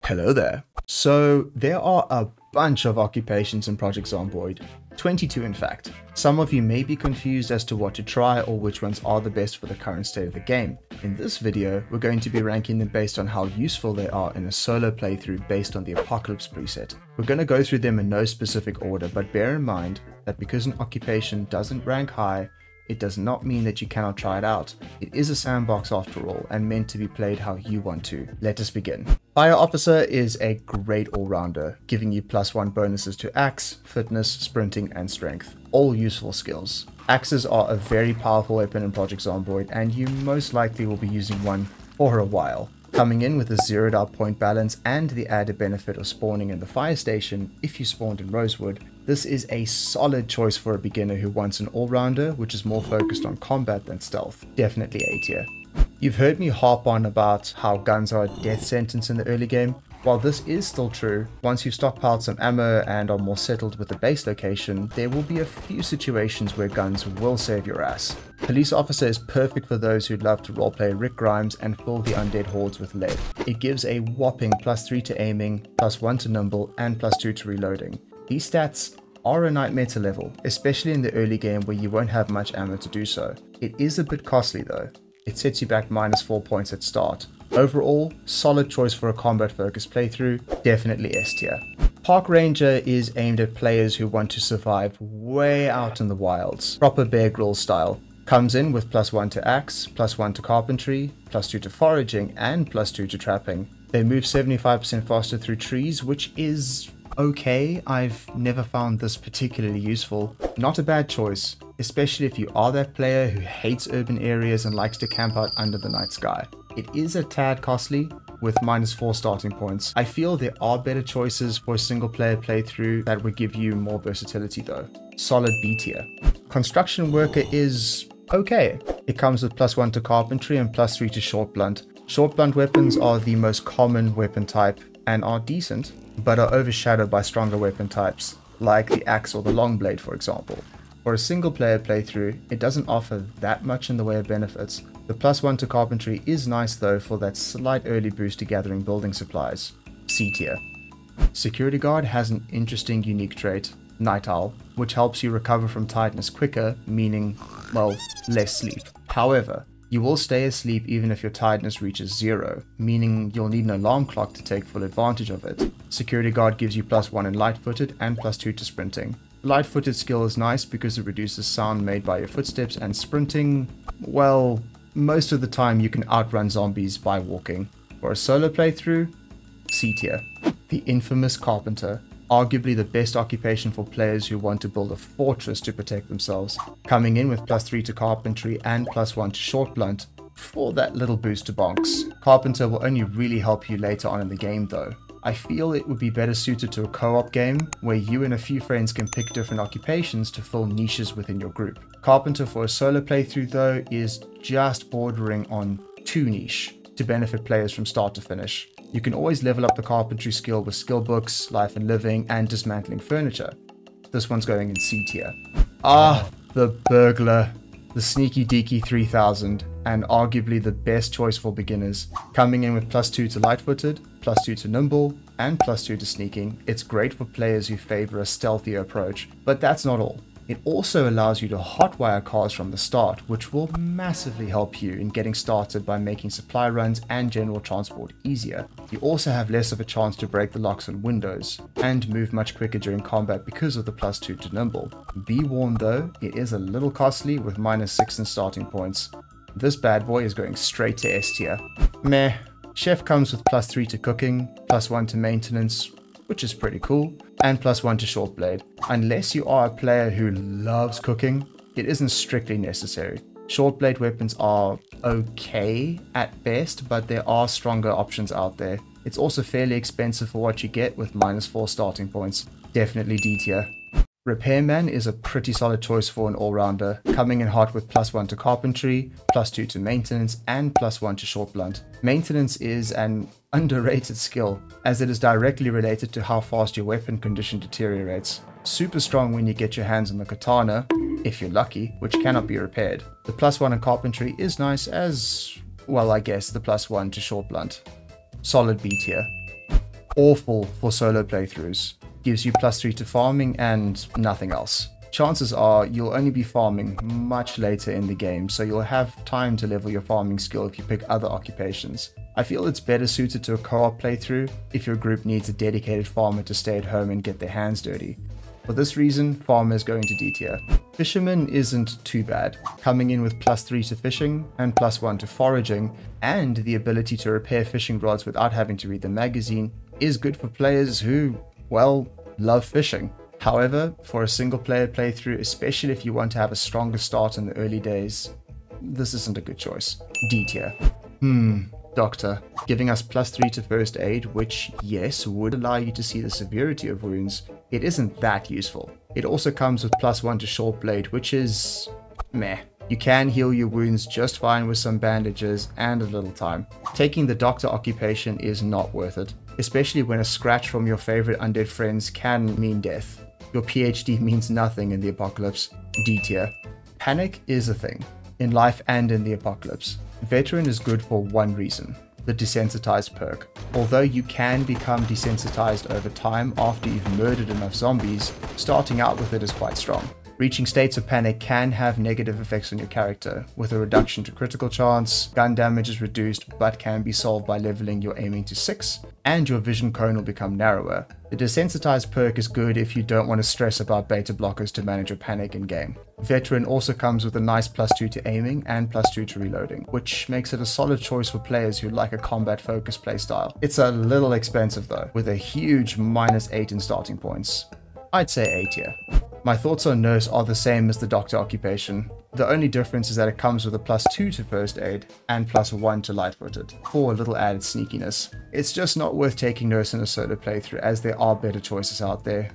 Hello there. So there are a bunch of occupations in Project Zomboid, 22 in fact. Some of you may be confused as to what to try or which ones are the best for the current state of the game. In this video, we're going to be ranking them based on how useful they are in a solo playthrough based on the Apocalypse preset. We're going to go through them in no specific order, but bear in mind that because an occupation doesn't rank high, it does not mean that you cannot try it out. It is a sandbox after all, and meant to be played how you want to. Let us begin. Fire Officer is a great all-rounder, giving you +1 bonuses to axe, fitness, sprinting, and strength. All useful skills. Axes are a very powerful weapon in Project Zomboid, and you most likely will be using one for a while. Coming in with a zeroed out point balance and the added benefit of spawning in the fire station if you spawned in Rosewood, this is a solid choice for a beginner who wants an all-rounder which is more focused on combat than stealth. Definitely A tier. You've heard me harp on about how guns are a death sentence in the early game. While this is still true, once you've stockpiled some ammo and are more settled with the base location, there will be a few situations where guns will save your ass. Police Officer is perfect for those who'd love to roleplay Rick Grimes and fill the undead hordes with lead. It gives a whopping +3 to aiming, +1 to nimble, and +2 to reloading. These stats are a nightmare to level, especially in the early game where you won't have much ammo to do so. It is a bit costly though. It sets you back -4 points at start. Overall, solid choice for a combat focused playthrough, definitely S tier. Park Ranger is aimed at players who want to survive way out in the wilds, proper Bear Grylls style. Comes in with +1 to axe, +1 to carpentry, +2 to foraging, and +2 to trapping. They move 75% faster through trees, which is okay. I've never found this particularly useful. Not a bad choice, especially if you are that player who hates urban areas and likes to camp out under the night sky. It is a tad costly, with -4 starting points. I feel there are better choices for a single player playthrough that would give you more versatility though. Solid B tier. Construction Worker is okay. It comes with +1 to carpentry and +3 to short blunt. Short blunt weapons are the most common weapon type and are decent, but are overshadowed by stronger weapon types, like the axe or the long blade for example. For a single player playthrough, it doesn't offer that much in the way of benefits. The +1 to carpentry is nice though for that slight early boost to gathering building supplies. C tier. Security Guard has an interesting unique trait, Night Owl, which helps you recover from tiredness quicker, meaning, well, less sleep. However, you will stay asleep even if your tiredness reaches 0, meaning you'll need an alarm clock to take full advantage of it. Security Guard gives you +1 in light-footed and +2 to sprinting. The light-footed skill is nice because it reduces sound made by your footsteps, and sprinting, well, most of the time you can outrun zombies by walking. For a solo playthrough, C tier. The infamous Carpenter, arguably the best occupation for players who want to build a fortress to protect themselves. Coming in with +3 to carpentry and +1 to short blunt for that little boost to bonks. Carpenter will only really help you later on in the game though. I feel it would be better suited to a co-op game where you and a few friends can pick different occupations to fill niches within your group. Carpenter for a solo playthrough though is just bordering on too niche to benefit players from start to finish. You can always level up the carpentry skill with skill books, life and living, and dismantling furniture. This one's going in C tier. The Burglar, the Sneaky Deaky 3000, and arguably the best choice for beginners. Coming in with +2 to light-footed, +2 to nimble, and +2 to sneaking. It's great for players who favor a stealthier approach, but that's not all. It also allows you to hotwire cars from the start, which will massively help you in getting started by making supply runs and general transport easier. You also have less of a chance to break the locks on windows, and move much quicker during combat because of the +2 to nimble. Be warned though, it is a little costly with -6 in starting points. This bad boy is going straight to S tier. Meh. Chef comes with +3 to cooking, +1 to maintenance, which is pretty cool, and +1 to short blade. Unless you are a player who loves cooking, it isn't strictly necessary. Short blade weapons are okay at best, but there are stronger options out there. It's also fairly expensive for what you get with -4 starting points. Definitely D tier. Repairman is a pretty solid choice for an all-rounder, coming in hot with +1 to carpentry, +2 to maintenance, and +1 to short blunt. Maintenance is an underrated skill, as it is directly related to how fast your weapon condition deteriorates. Super strong when you get your hands on the katana, if you're lucky, which cannot be repaired. The +1 in carpentry is nice as, well, I guess the +1 to short blunt. Solid B tier. awful for solo playthroughs. Gives you +3 to farming and nothing else. Chances are you'll only be farming much later in the game, so you'll have time to level your farming skill if you pick other occupations. I feel it's better suited to a co-op playthrough if your group needs a dedicated farmer to stay at home and get their hands dirty. For this reason, farmer is going to D tier. Fisherman isn't too bad, coming in with +3 to fishing and +1 to foraging, and the ability to repair fishing rods without having to read the magazine is good for players who, well, love fishing. However, for a single player playthrough, especially if you want to have a stronger start in the early days, this isn't a good choice. D tier. Doctor, giving us +3 to first aid, which, yes, would allow you to see the severity of wounds. It isn't that useful. It also comes with +1 to short blade, which is meh. You can heal your wounds just fine with some bandages and a little time. Taking the doctor occupation is not worth it, especially when a scratch from your favorite undead friends can mean death. Your PhD means nothing in the apocalypse. D tier. Panic is a thing, in life and in the apocalypse. Veteran is good for one reason, the desensitized perk. Although you can become desensitized over time after you've murdered enough zombies, starting out with it is quite strong. Reaching states of panic can have negative effects on your character, with a reduction to critical chance, gun damage is reduced but can be solved by leveling your aiming to 6, and your vision cone will become narrower. The desensitized perk is good if you don't want to stress about beta blockers to manage your panic in game. Veteran also comes with a nice +2 to aiming and +2 to reloading, which makes it a solid choice for players who like a combat focused playstyle. It's a little expensive though, with a huge -8 in starting points. I'd say A tier. My thoughts on nurse are the same as the doctor occupation. The only difference is that it comes with a +2 to first aid and +1 to light-footed, for a little added sneakiness. It's just not worth taking nurse in a solo playthrough, as there are better choices out there.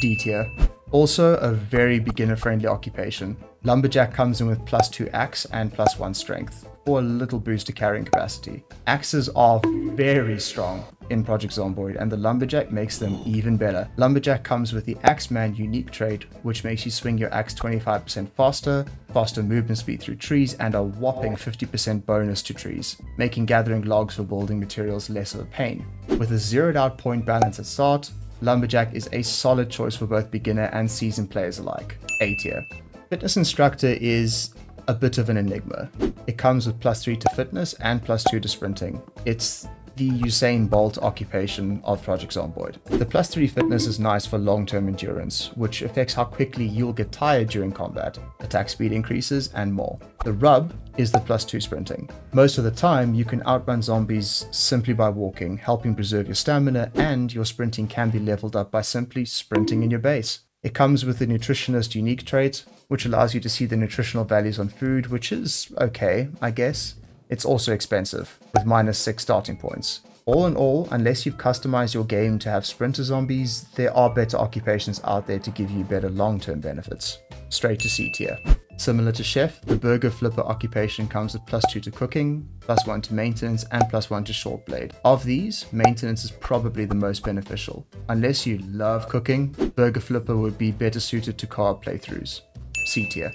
D tier. Also a very beginner friendly occupation. Lumberjack comes in with +2 axe and +1 strength, for a little boost to carrying capacity. Axes are very strong in Project Zomboid, and the Lumberjack makes them even better. Lumberjack comes with the Axeman unique trait, which makes you swing your axe 25% faster, faster movement speed through trees, and a whopping 50% bonus to trees, making gathering logs for building materials less of a pain. With a zeroed out point balance at start, Lumberjack is a solid choice for both beginner and seasoned players alike. A tier. Fitness Instructor is a bit of an enigma. It comes with +3 to fitness and +2 to sprinting. It's the Usain Bolt occupation of Project Zomboid. The +3 fitness is nice for long-term endurance, which affects how quickly you'll get tired during combat, attack speed increases, and more. The rub is the +2 sprinting. Most of the time, you can outrun zombies simply by walking, helping preserve your stamina, and your sprinting can be leveled up by simply sprinting in your base. It comes with the Nutritionist unique trait, which allows you to see the nutritional values on food, which is okay, I guess. It's also expensive, with -6 starting points. All in all, unless you've customized your game to have sprinter zombies, there are better occupations out there to give you better long-term benefits. Straight to C tier. Similar to Chef, the Burger Flipper occupation comes with +2 to cooking, +1 to maintenance, and +1 to short blade. Of these, maintenance is probably the most beneficial. Unless you love cooking, Burger Flipper would be better suited to co-op playthroughs. C tier.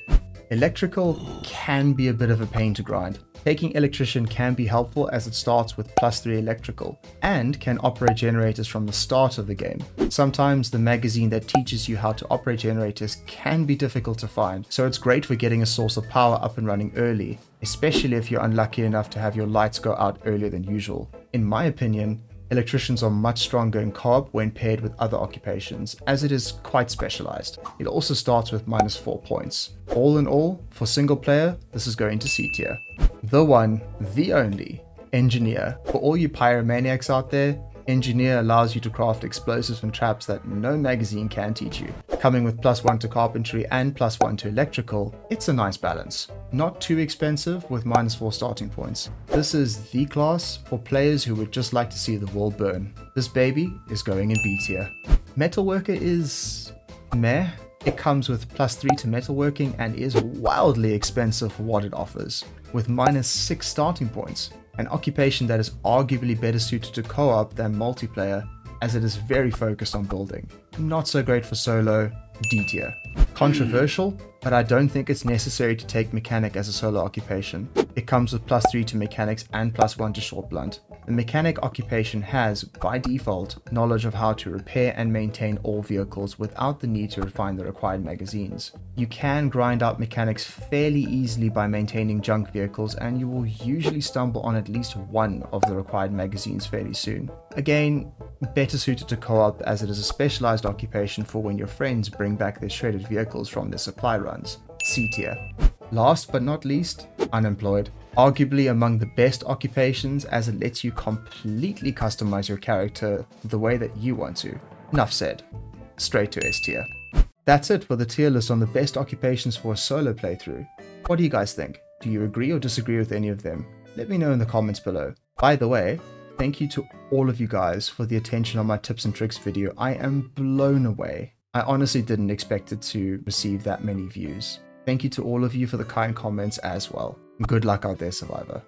Electrical can be a bit of a pain to grind. Taking Electrician can be helpful as it starts with +3 electrical, and can operate generators from the start of the game. Sometimes the magazine that teaches you how to operate generators can be difficult to find, so it's great for getting a source of power up and running early, especially if you're unlucky enough to have your lights go out earlier than usual. In my opinion, Electricians are much stronger in co-op when paired with other occupations, as it is quite specialized. It also starts with -4 points. All in all, for single player, this is going to C tier. The one, the only, Engineer. For all you pyromaniacs out there, Engineer allows you to craft explosives and traps that no magazine can teach you. Coming with +1 to carpentry and +1 to electrical, it's a nice balance. Not too expensive with -4 starting points. This is the class for players who would just like to see the world burn. This baby is going in B tier. Metalworker is meh. It comes with +3 to metalworking and is wildly expensive for what it offers, with -6 starting points. An occupation that is arguably better suited to co-op than multiplayer, as it is very focused on building. Not so great for solo, D tier. Controversial, but I don't think it's necessary to take mechanic as a solo occupation. It comes with +3 to mechanics and +1 to short blunt. The mechanic occupation has, by default, knowledge of how to repair and maintain all vehicles without the need to refine the required magazines. You can grind out mechanics fairly easily by maintaining junk vehicles, and you will usually stumble on at least one of the required magazines fairly soon. Again, better suited to co-op, as it is a specialized occupation for when your friends bring back their shredded vehicles from their supply runs. C tier. Last but not least, unemployed. Arguably among the best occupations, as it lets you completely customize your character the way that you want to. Enough said. Straight to S tier. That's it for the tier list on the best occupations for a solo playthrough. What do you guys think? Do you agree or disagree with any of them? Let me know in the comments below. By the way, thank you to all of you guys for the attention on my tips and tricks video. I am blown away. I honestly didn't expect it to receive that many views. Thank you to all of you for the kind comments as well. Good luck out there, Survivor.